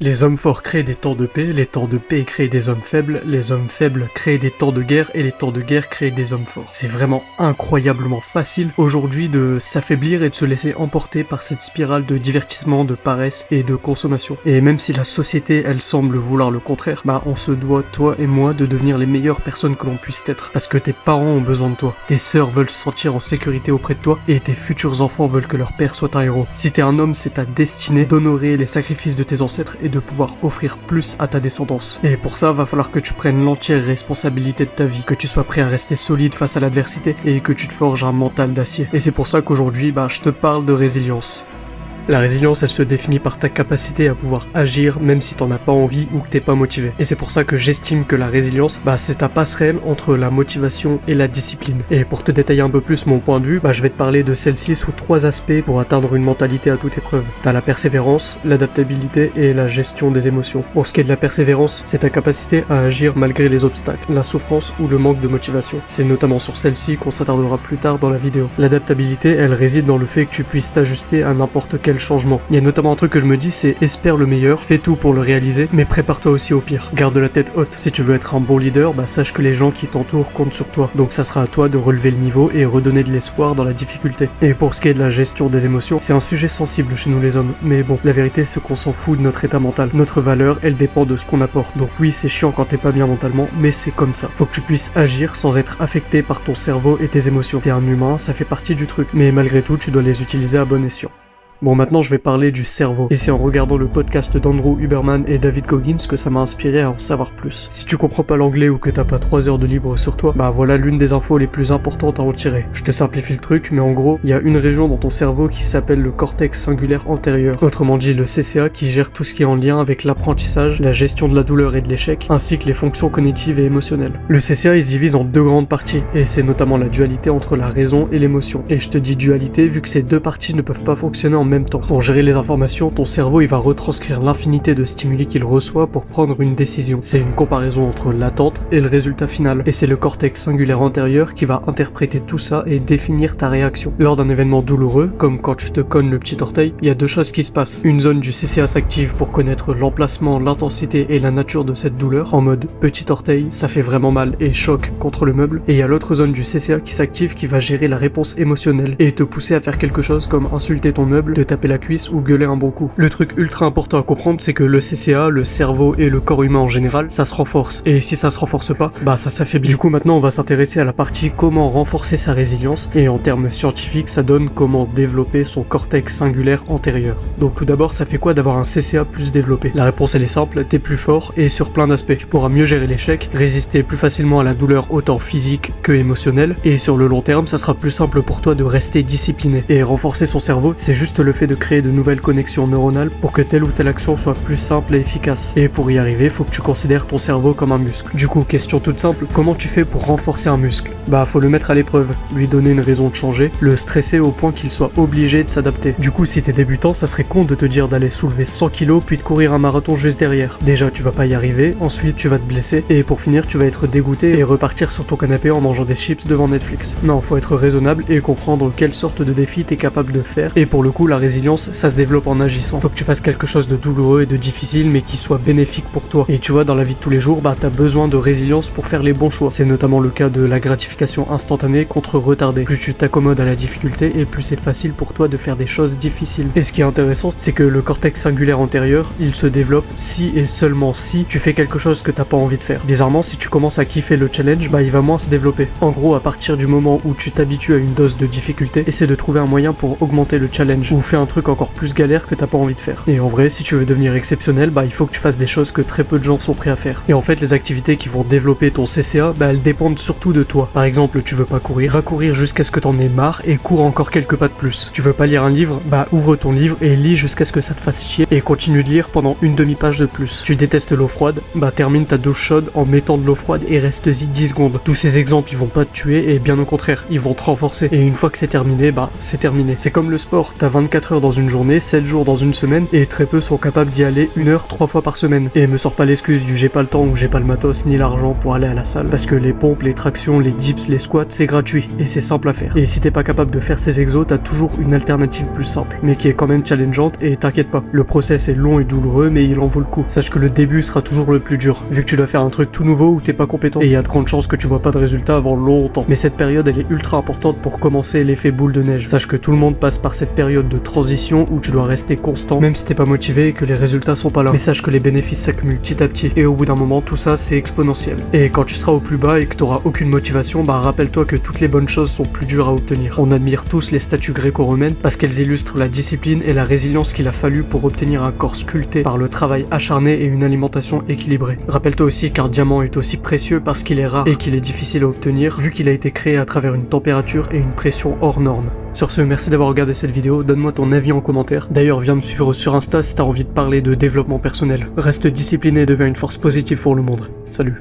Les hommes forts créent des temps de paix, les temps de paix créent des hommes faibles, les hommes faibles créent des temps de guerre et les temps de guerre créent des hommes forts. C'est vraiment incroyablement facile aujourd'hui de s'affaiblir et de se laisser emporter par cette spirale de divertissement, de paresse et de consommation. Et même si la société, elle semble vouloir le contraire, on se doit, toi et moi, de devenir les meilleures personnes que l'on puisse être. Parce que tes parents ont besoin de toi, tes sœurs veulent se sentir en sécurité auprès de toi et tes futurs enfants veulent que leur père soit un héros. Si t'es un homme, c'est ta destinée d'honorer les sacrifices de tes ancêtres et de pouvoir offrir plus à ta descendance. Et pour ça, va falloir que tu prennes l'entière responsabilité de ta vie, que tu sois prêt à rester solide face à l'adversité et que tu te forges un mental d'acier. Et c'est pour ça qu'aujourd'hui, je te parle de résilience. La résilience, elle se définit par ta capacité à pouvoir agir même si t'en as pas envie ou que t'es pas motivé. Et c'est pour ça que j'estime que la résilience, c'est ta passerelle entre la motivation et la discipline. Et pour te détailler un peu plus mon point de vue, je vais te parler de celle-ci sous 3 aspects pour atteindre une mentalité à toute épreuve. T'as la persévérance, l'adaptabilité et la gestion des émotions. Pour ce qui est de la persévérance, c'est ta capacité à agir malgré les obstacles, la souffrance ou le manque de motivation. C'est notamment sur celle-ci qu'on s'attardera plus tard dans la vidéo. L'adaptabilité, elle réside dans le fait que tu puisses t'ajuster à n'importe quel changement. Il y a notamment un truc que je me dis, c'est espère le meilleur, fais tout pour le réaliser, mais prépare-toi aussi au pire. Garde la tête haute. Si tu veux être un bon leader, sache que les gens qui t'entourent comptent sur toi. Donc ça sera à toi de relever le niveau et redonner de l'espoir dans la difficulté. Et pour ce qui est de la gestion des émotions, c'est un sujet sensible chez nous les hommes. Mais bon, la vérité c'est qu'on s'en fout de notre état mental. Notre valeur, elle dépend de ce qu'on apporte. Donc oui, c'est chiant quand t'es pas bien mentalement, mais c'est comme ça. Faut que tu puisses agir sans être affecté par ton cerveau et tes émotions. T'es un humain, ça fait partie du truc. Mais malgré tout, tu dois les utiliser à bon escient. Bon, maintenant je vais parler du cerveau. Et c'est en regardant le podcast d'Andrew Huberman et David Goggins que ça m'a inspiré à en savoir plus. Si tu comprends pas l'anglais ou que t'as pas 3 heures de libre sur toi, voilà l'une des infos les plus importantes à en tirer. Je te simplifie le truc, mais en gros, il y a une région dans ton cerveau qui s'appelle le cortex singulaire antérieur. Autrement dit, le CCA qui gère tout ce qui est en lien avec l'apprentissage, la gestion de la douleur et de l'échec, ainsi que les fonctions cognitives et émotionnelles. Le CCA, il se divise en 2 grandes parties, et c'est notamment la dualité entre la raison et l'émotion. Et je te dis dualité vu que ces 2 parties ne peuvent pas fonctionner en même temps. Pour gérer les informations, ton cerveau il va retranscrire l'infinité de stimuli qu'il reçoit pour prendre une décision. C'est une comparaison entre l'attente et le résultat final. Et c'est le cortex singulaire antérieur qui va interpréter tout ça et définir ta réaction. Lors d'un événement douloureux, comme quand tu te cognes le petit orteil, il y a 2 choses qui se passent. Une zone du CCA s'active pour connaître l'emplacement, l'intensité et la nature de cette douleur, en mode petit orteil, ça fait vraiment mal et choc contre le meuble. Et il y a l'autre zone du CCA qui s'active qui va gérer la réponse émotionnelle et te pousser à faire quelque chose comme insulter ton meuble, te taper la cuisse ou gueuler un bon coup. Le truc ultra important à comprendre, c'est que le CCA, le cerveau et le corps humain en général, ça se renforce. Et si ça se renforce pas, ça s'affaiblit. Du coup, maintenant, on va s'intéresser à la partie comment renforcer sa résilience. Et en termes scientifiques, ça donne comment développer son cortex singulaire antérieur. Donc tout d'abord, ça fait quoi d'avoir un CCA plus développé? La réponse, elle est simple, t'es plus fort et sur plein d'aspects. Tu pourras mieux gérer l'échec, résister plus facilement à la douleur autant physique que émotionnelle. Et sur le long terme, ça sera plus simple pour toi de rester discipliné. Et renforcer son cerveau, c'est juste le fait de créer de nouvelles connexions neuronales pour que telle ou telle action soit plus simple et efficace. Et pour y arriver, faut que tu considères ton cerveau comme un muscle. Du coup, question toute simple, comment tu fais pour renforcer un muscle? Faut le mettre à l'épreuve, lui donner une raison de changer, le stresser au point qu'il soit obligé de s'adapter. Du coup, si t'es débutant, ça serait con de te dire d'aller soulever 100 kilos puis de courir un marathon juste derrière. Déjà, tu vas pas y arriver, ensuite tu vas te blesser, et pour finir, tu vas être dégoûté et repartir sur ton canapé en mangeant des chips devant Netflix. Non, faut être raisonnable et comprendre quelle sorte de défi t'es capable de faire, et pour le coup, la résilience, ça se développe en agissant. Faut que tu fasses quelque chose de douloureux et de difficile mais qui soit bénéfique pour toi. Et tu vois, dans la vie de tous les jours, t'as besoin de résilience pour faire les bons choix. C'est notamment le cas de la gratification instantanée contre retardée. Plus tu t'accommodes à la difficulté et plus c'est facile pour toi de faire des choses difficiles. Et ce qui est intéressant, c'est que le cortex singulaire antérieur, il se développe si et seulement si tu fais quelque chose que t'as pas envie de faire. Bizarrement, si tu commences à kiffer le challenge, il va moins se développer. En gros, à partir du moment où tu t'habitues à une dose de difficulté, essaie de trouver un moyen pour augmenter le challenge ou fais un truc encore plus galère que t'as pas envie de faire. Et en vrai, si tu veux devenir exceptionnel, il faut que tu fasses des choses que très peu de gens sont prêts à faire. Et en fait, les activités qui vont développer ton CCA, elles dépendent surtout de toi. Par exemple, tu veux pas courir, va courir jusqu'à ce que t'en aies marre et cours encore quelques pas de plus. Tu veux pas lire un livre, ouvre ton livre et lis jusqu'à ce que ça te fasse chier et continue de lire pendant une demi-page de plus. Tu détestes l'eau froide, termine ta douche chaude en mettant de l'eau froide et reste-y 10 secondes. Tous ces exemples, ils vont pas te tuer et bien au contraire, ils vont te renforcer. Et une fois que c'est terminé, c'est terminé. C'est comme le sport, t'as 24 24 heures dans une journée, 7 jours dans une semaine, et très peu sont capables d'y aller 1 heure 3 fois par semaine. Et me sors pas l'excuse du j'ai pas le temps ou j'ai pas le matos ni l'argent pour aller à la salle, parce que les pompes, les tractions, les dips, les squats, c'est gratuit, et c'est simple à faire. Et si t'es pas capable de faire ces exos, t'as toujours une alternative plus simple, mais qui est quand même challengeante, et t'inquiète pas, le process est long et douloureux, mais il en vaut le coup. Sache que le début sera toujours le plus dur, vu que tu dois faire un truc tout nouveau où t'es pas compétent, et il y a de grandes chances que tu vois pas de résultats avant longtemps. Mais cette période, elle est ultra importante pour commencer l'effet boule de neige. Sache que tout le monde passe par cette période de transition où tu dois rester constant, même si t'es pas motivé et que les résultats sont pas là. Mais sache que les bénéfices s'accumulent petit à petit, et au bout d'un moment, tout ça, c'est exponentiel. Et quand tu seras au plus bas et que t'auras aucune motivation, bah rappelle-toi que toutes les bonnes choses sont plus dures à obtenir. On admire tous les statues gréco-romaines parce qu'elles illustrent la discipline et la résilience qu'il a fallu pour obtenir un corps sculpté par le travail acharné et une alimentation équilibrée. Rappelle-toi aussi qu'un diamant est aussi précieux parce qu'il est rare et qu'il est difficile à obtenir, vu qu'il a été créé à travers une température et une pression hors norme. Sur ce, merci d'avoir regardé cette vidéo, donne-moi ton avis en commentaire. D'ailleurs, viens me suivre sur Insta si t'as envie de parler de développement personnel. Reste discipliné et deviens une force positive pour le monde. Salut.